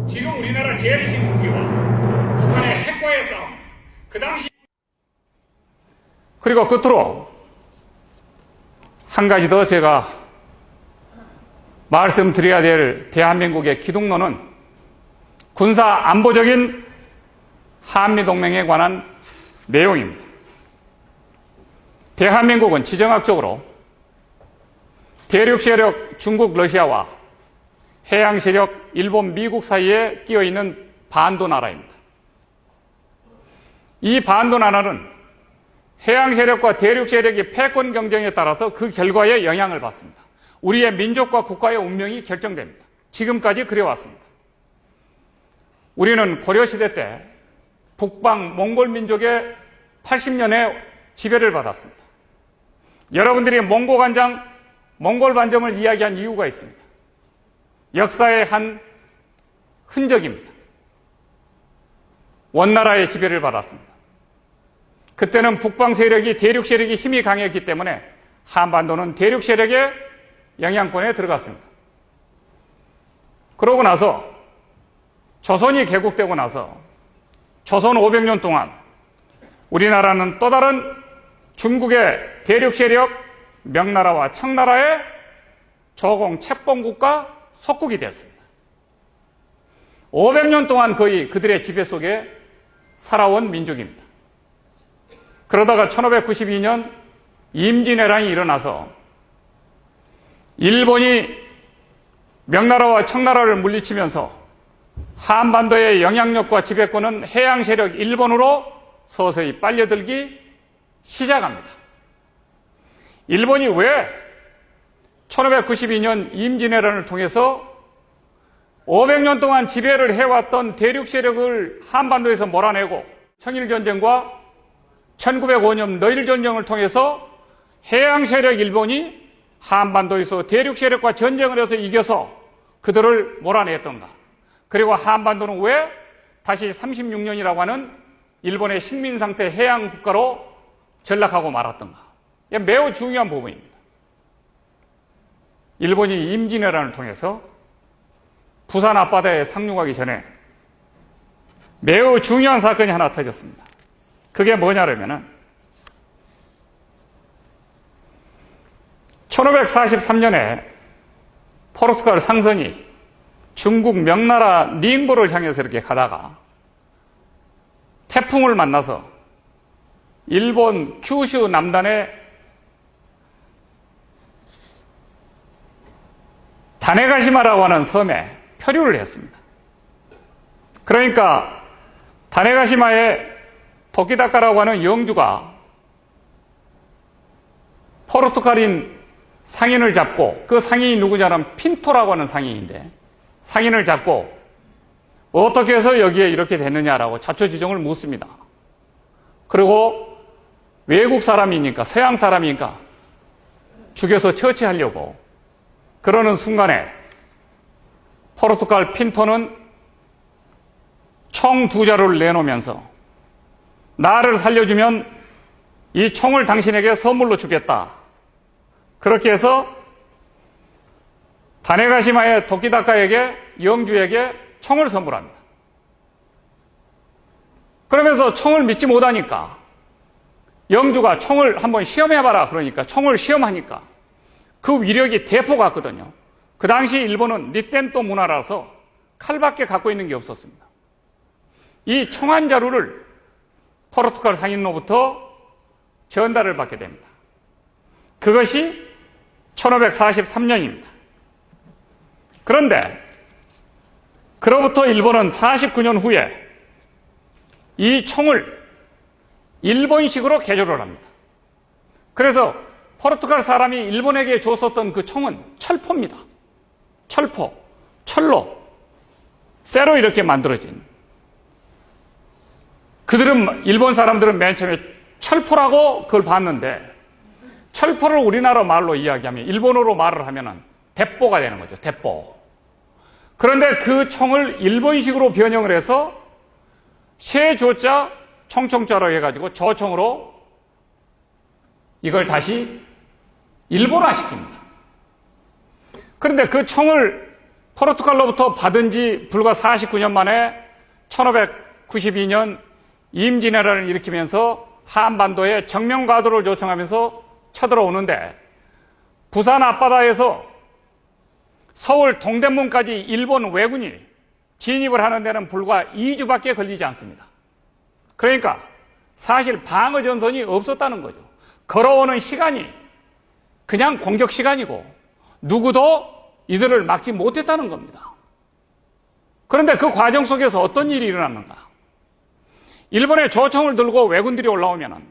지금 우리나라 제일식 무기와 북한의 핵과의 싸움, 그 당시 그리고 끝으로 한 가지 더 제가 말씀드려야 될 대한민국의 기둥론은 군사 안보적인 한미동맹에 관한 내용입니다. 대한민국은 지정학적으로 대륙 세력 중국, 러시아와 해양 세력 일본, 미국 사이에 끼어 있는 반도 나라입니다. 이 반도 나라는 해양 세력과 대륙 세력의 패권 경쟁에 따라서 그 결과에 영향을 받습니다. 우리의 민족과 국가의 운명이 결정됩니다. 지금까지 그래왔습니다. 우리는 고려시대 때 북방 몽골 민족의 80년의 지배를 받았습니다. 여러분들이 몽골 반점을 이야기한 이유가 있습니다. 역사의 한 흔적입니다. 원나라의 지배를 받았습니다. 그때는 북방 세력이 대륙 세력이 힘이 강했기 때문에 한반도는 대륙 세력의 영향권에 들어갔습니다. 그러고 나서 조선이 개국되고 나서 조선 500년 동안 우리나라는 또 다른 중국의 대륙 세력 명나라와 청나라의 조공 채봉국과 속국이 되었습니다. 500년 동안 거의 그들의 지배 속에 살아온 민족입니다. 그러다가 1592년 임진왜란이 일어나서 일본이 명나라와 청나라를 물리치면서 한반도의 영향력과 지배권은 해양 세력 일본으로 서서히 빨려들기 시작합니다. 일본이 왜 1592년 임진왜란을 통해서 500년 동안 지배를 해왔던 대륙 세력을 한반도에서 몰아내고 청일전쟁과 1905년 너일전쟁을 통해서 해양 세력 일본이 한반도에서 대륙 세력과 전쟁을 해서 이겨서 그들을 몰아냈던가? 그리고 한반도는 왜 다시 36년이라고 하는 일본의 식민상태 해양 국가로 전락하고 말았던가? 이게 매우 중요한 부분입니다. 일본이 임진왜란을 통해서 부산 앞바다에 상륙하기 전에 매우 중요한 사건이 하나 터졌습니다. 그게 뭐냐면은 1543년에 포르투갈 상선이 중국 명나라 닝보를 향해서 이렇게 가다가 태풍을 만나서 일본 큐슈 남단의 다네가시마라고 하는 섬에 표류를 했습니다. 그러니까 다네가시마의 도키다카라고 하는 영주가 포르투갈인 상인을 잡고, 그 상인이 누구냐면 핀토라고 하는 상인인데, 상인을 잡고 어떻게 해서 여기에 이렇게 됐느냐라고 자초지종을 묻습니다. 그리고 외국 사람이니까, 서양 사람이니까 죽여서 처치하려고 그러는 순간에 포르투갈 핀토는 총 2자루를 내놓으면서 나를 살려주면 이 총을 당신에게 선물로 주겠다. 그렇게 해서 다네가시마의 도키다카에게, 영주에게 총을 선물합니다. 그러면서 총을 믿지 못하니까 영주가 총을 한번 시험해봐라 그러니까 총을 시험하니까 그 위력이 대포같거든요. 그 당시 일본은 니텐토 문화라서 칼밖에 갖고 있는 게 없었습니다. 이 총 한 자루를 포르투갈 상인로부터 전달을 받게 됩니다. 그것이 1543년입니다. 그런데 그로부터 일본은 49년 후에 이 총을 일본식으로 개조를 합니다. 그래서 포르투갈 사람이 일본에게 줬었던 그 총은 철포입니다. 철포, 철로, 쇠로 이렇게 만들어진. 일본 사람들은 맨 처음에 철포라고 그걸 봤는데, 철포를 우리나라 말로 이야기하면, 일본어로 말을 하면은 대포가 되는 거죠. 대포. 그런데 그 총을 일본식으로 변형을 해서 세 조자 총총자로 해가지고 저총으로 이걸 다시 일본화시킵니다. 그런데 그 총을 포르투갈로부터 받은 지 불과 49년 만에 1592년 임진왜란을 일으키면서 한반도에 정면과도를 요청하면서 쳐들어오는데 부산 앞바다에서 서울 동대문까지 일본 왜군이 진입을 하는 데는 불과 2주밖에 걸리지 않습니다. 그러니까 사실 방어 전선이 없었다는 거죠. 걸어오는 시간이 그냥 공격 시간이고 누구도 이들을 막지 못했다는 겁니다. 그런데 그 과정 속에서 어떤 일이 일어났는가? 일본의 조총을 들고 왜군들이 올라오면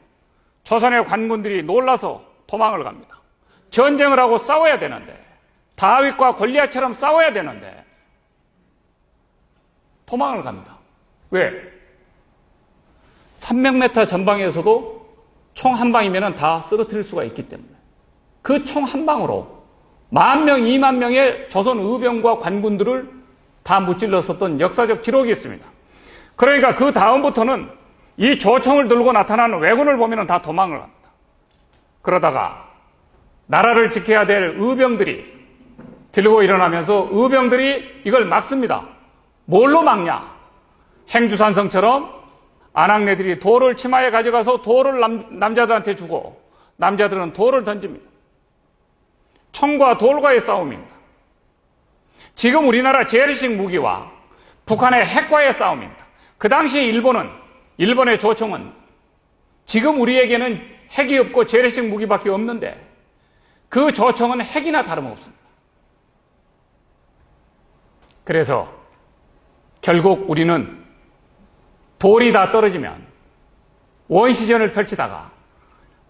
조선의 관군들이 놀라서 도망을 갑니다. 전쟁을 하고 싸워야 되는데, 다윗과 골리앗처럼 싸워야 되는데 도망을 갑니다. 왜? 300m 전방에서도 총 한 방이면 다 쓰러뜨릴 수가 있기 때문에 그 총 한 방으로 10,000명, 20,000명의 조선 의병과 관군들을 다 무찔렀었던 역사적 기록이 있습니다. 그러니까 그 다음부터는 이 조총을 들고 나타나는 왜군을 보면 다 도망을 갑니다. 그러다가 나라를 지켜야 될 의병들이 들고 일어나면서 의병들이 이걸 막습니다. 뭘로 막냐? 행주산성처럼 아낙네들이 돌을 치마에 가져가서 돌을 남자들한테 주고 남자들은 돌을 던집니다. 총과 돌과의 싸움입니다. 지금 우리나라 재래식 무기와 북한의 핵과의 싸움입니다. 그 당시 일본의 조총은 지금 우리에게는 핵이 없고 재래식 무기밖에 없는데 그 조총은 핵이나 다름없습니다. 그래서 결국 우리는 돌이 다 떨어지면 원시전을 펼치다가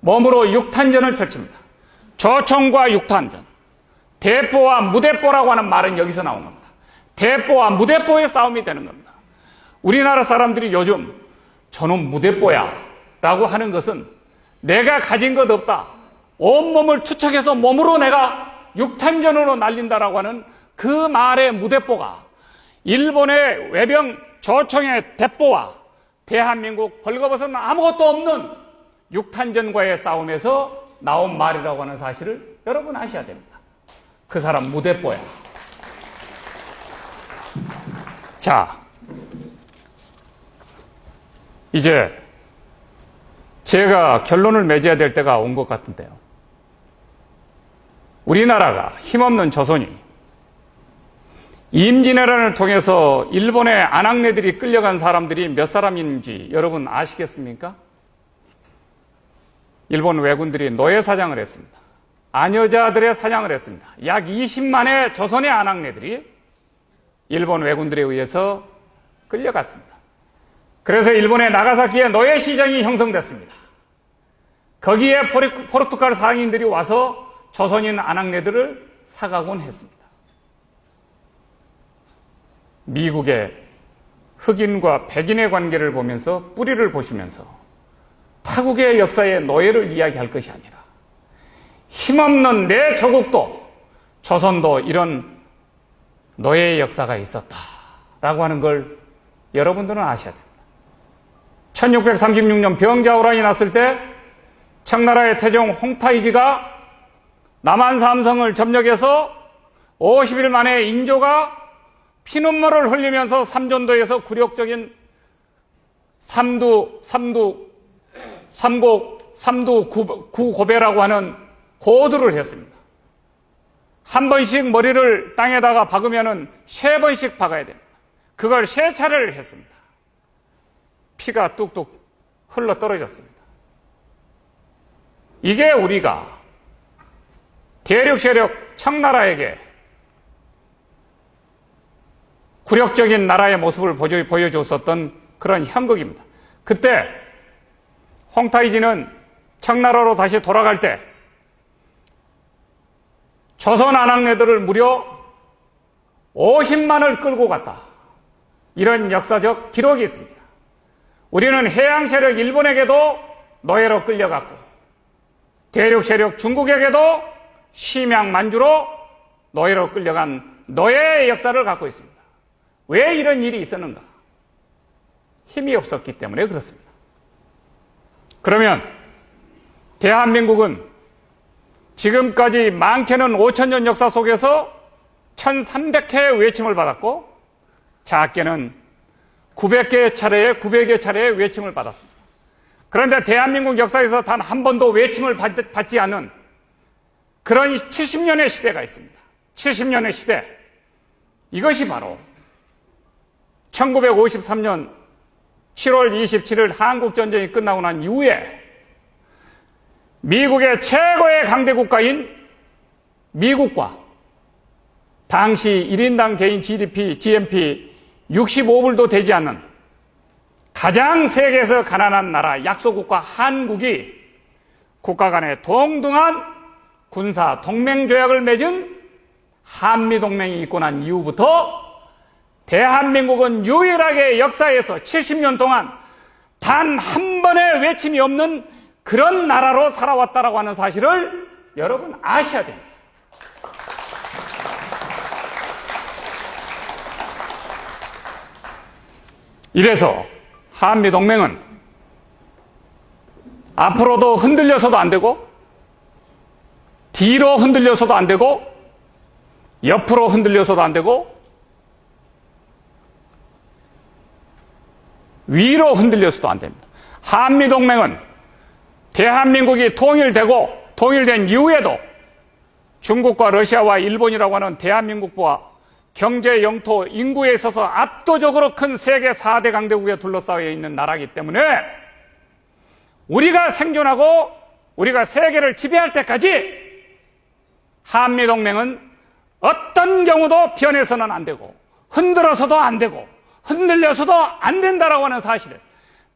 몸으로 육탄전을 펼칩니다. 조총과 육탄전. 대포와 무대포라고 하는 말은 여기서 나온 겁니다. 대포와 무대포의 싸움이 되는 겁니다. 우리나라 사람들이 요즘 저는 무대포야 라고 하는 것은 내가 가진 것 없다. 온몸을 투척해서 몸으로 내가 육탄전으로 날린다라고 하는 그 말의 무대포가 일본의 외병 조총의 대포와 대한민국 벌거벗은 아무것도 없는 육탄전과의 싸움에서 나온 말이라고 하는 사실을 여러분 아셔야 됩니다. 그 사람 무대포야. 자, 이제 제가 결론을 맺어야 될 때가 온 것 같은데요. 우리나라가 힘없는 조선이 임진왜란을 통해서 일본의 아낙네들이 끌려간 사람들이 몇 사람인지 여러분 아시겠습니까? 일본 왜군들이 노예 사냥을 했습니다. 아녀자들의 사냥을 했습니다. 약 20만의 조선의 아낙네들이 일본 왜군들에 의해서 끌려갔습니다. 그래서 일본의 나가사키에 노예 시장이 형성됐습니다. 거기에 포르투갈 상인들이 와서 조선인 아낙네들을 사가곤 했습니다. 미국의 흑인과 백인의 관계를 보면서 뿌리를 보시면서 타국의 역사의 노예를 이야기할 것이 아니라 힘없는 내 조국도 조선도 이런 노예의 역사가 있었다라고 하는 걸 여러분들은 아셔야 됩니다. 1636년 병자호란이 났을 때 청나라의 태종 홍타이지가 남한 삼성을 점령해서 50일 만에 인조가 피눈물을 흘리면서 삼전도에서 굴욕적인 구고배라고 하는 고도를 했습니다. 한 번씩 머리를 땅에다가 박으면은 3번씩 박아야 됩니다. 그걸 3차례를 했습니다. 피가 뚝뚝 흘러 떨어졌습니다. 이게 우리가 대륙 세력 청나라에게 굴욕적인 나라의 모습을 보여줬었던 그런 형극입니다. 그때 홍타이지는 청나라로 다시 돌아갈 때 조선 아낙네들을 무려 50만을 끌고 갔다. 이런 역사적 기록이 있습니다. 우리는 해양 세력 일본에게도 노예로 끌려갔고 대륙 세력 중국에게도 심양 만주로 노예로 끌려간 노예의 역사를 갖고 있습니다. 왜 이런 일이 있었는가? 힘이 없었기 때문에 그렇습니다. 그러면 대한민국은 지금까지 많게는 5,000년 역사 속에서 1300회 외침을 받았고 작게는 900개 차례의 외침을 받았습니다. 그런데 대한민국 역사에서 단 한 번도 외침을 받지 않은 그런 70년의 시대가 있습니다. 70년의 시대. 이것이 바로 1953년 7월 27일 한국전쟁이 끝나고 난 이후에 미국의 최고의 강대국가인 미국과 당시 1인당 개인 GMP 65불도 되지 않는 가장 세계에서 가난한 나라 약소국가 한국이 국가 간의 동등한 군사 동맹조약을 맺은 한미동맹이 있고 난 이후부터 대한민국은 유일하게 역사에서 70년 동안 단 한 번의 외침이 없는 그런 나라로 살아왔다라고 하는 사실을 여러분 아셔야 됩니다. 이래서 한미동맹은 앞으로도 흔들려서도 안 되고 뒤로 흔들려서도 안 되고 옆으로 흔들려서도 안 되고 위로 흔들려서도 안 됩니다. 한미동맹은 대한민국이 통일된 이후에도 중국과 러시아와 일본이라고 하는 대한민국과 경제, 영토, 인구에 있어서 압도적으로 큰 세계 4대 강대국에 둘러싸여 있는 나라이기 때문에 우리가 생존하고 우리가 세계를 지배할 때까지 한미동맹은 어떤 경우도 변해서는 안 되고 흔들어서도 안 되고 흔들려서도 안 된다라고 하는 사실을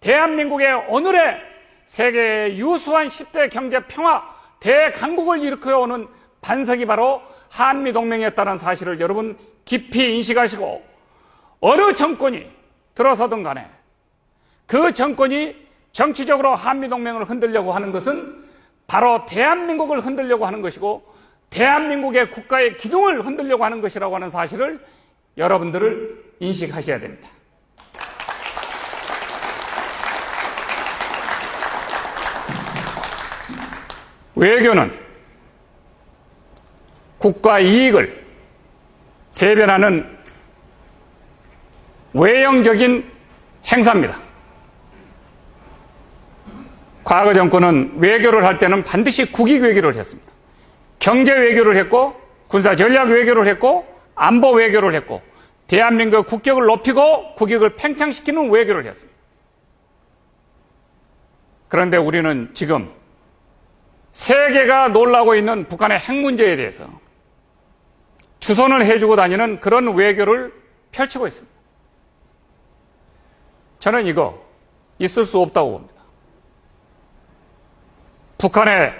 대한민국의 오늘의 세계의 유수한 10대 경제 평화 대강국을 일으켜오는 반석이 바로 한미동맹이었다는 사실을 여러분 깊이 인식하시고 어느 정권이 들어서든 간에 그 정권이 정치적으로 한미동맹을 흔들려고 하는 것은 바로 대한민국을 흔들려고 하는 것이고 대한민국의 국가의 기둥을 흔들려고 하는 것이라고 하는 사실을 여러분들을 인식하셔야 됩니다. 외교는 국가 이익을 대변하는 외형적인 행사입니다. 과거 정권은 외교를 할 때는 반드시 국익 외교를 했습니다. 경제 외교를 했고 군사 전략 외교를 했고 안보 외교를 했고 대한민국의 국격을 높이고 국익을 팽창시키는 외교를 했습니다. 그런데 우리는 지금 세계가 놀라고 있는 북한의 핵 문제에 대해서 주선을 해주고 다니는 그런 외교를 펼치고 있습니다. 저는 이거 있을 수 없다고 봅니다. 북한의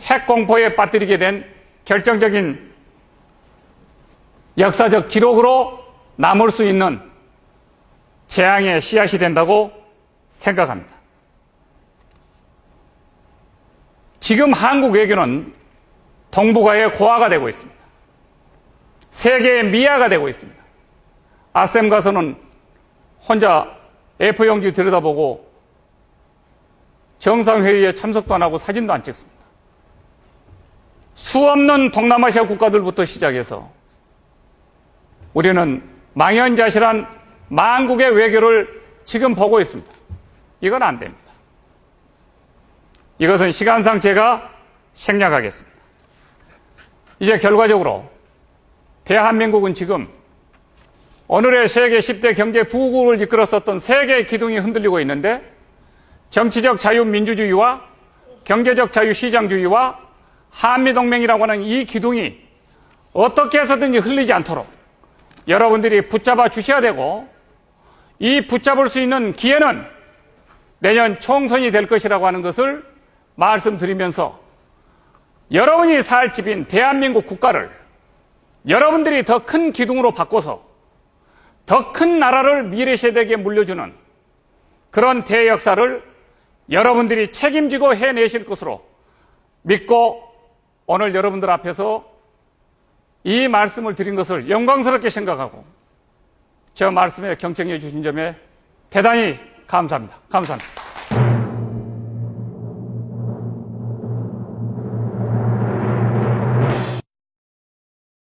핵 공포에 빠뜨리게 된 결정적인 역사적 기록으로 남을 수 있는 재앙의 씨앗이 된다고 생각합니다. 지금 한국 외교는 동북아의 고아가 되고 있습니다. 세계의 미아가 되고 있습니다. 아셈 가서는 혼자 A4용지 들여다보고 정상회의에 참석도 안 하고 사진도 안 찍습니다. 수없는 동남아시아 국가들부터 시작해서 우리는 망연자실한 만국의 외교를 지금 보고 있습니다. 이건 안 됩니다. 이것은 시간상 제가 생략하겠습니다. 이제 결과적으로 대한민국은 지금 오늘의 세계 10대 경제 부국을 이끌었었던 세계의 기둥이 흔들리고 있는데 정치적 자유민주주의와 경제적 자유시장주의와 한미동맹이라고 하는 이 기둥이 어떻게 해서든지 흘리지 않도록 여러분들이 붙잡아 주셔야 되고 이 붙잡을 수 있는 기회는 내년 총선이 될 것이라고 하는 것을 말씀드리면서 여러분이 살 집인 대한민국 국가를 여러분들이 더 큰 기둥으로 바꿔서 더 큰 나라를 미래 세대에게 물려주는 그런 대역사를 여러분들이 책임지고 해내실 것으로 믿고 오늘 여러분들 앞에서 이 말씀을 드린 것을 영광스럽게 생각하고 저 말씀에 경청해 주신 점에 대단히 감사합니다. 감사합니다.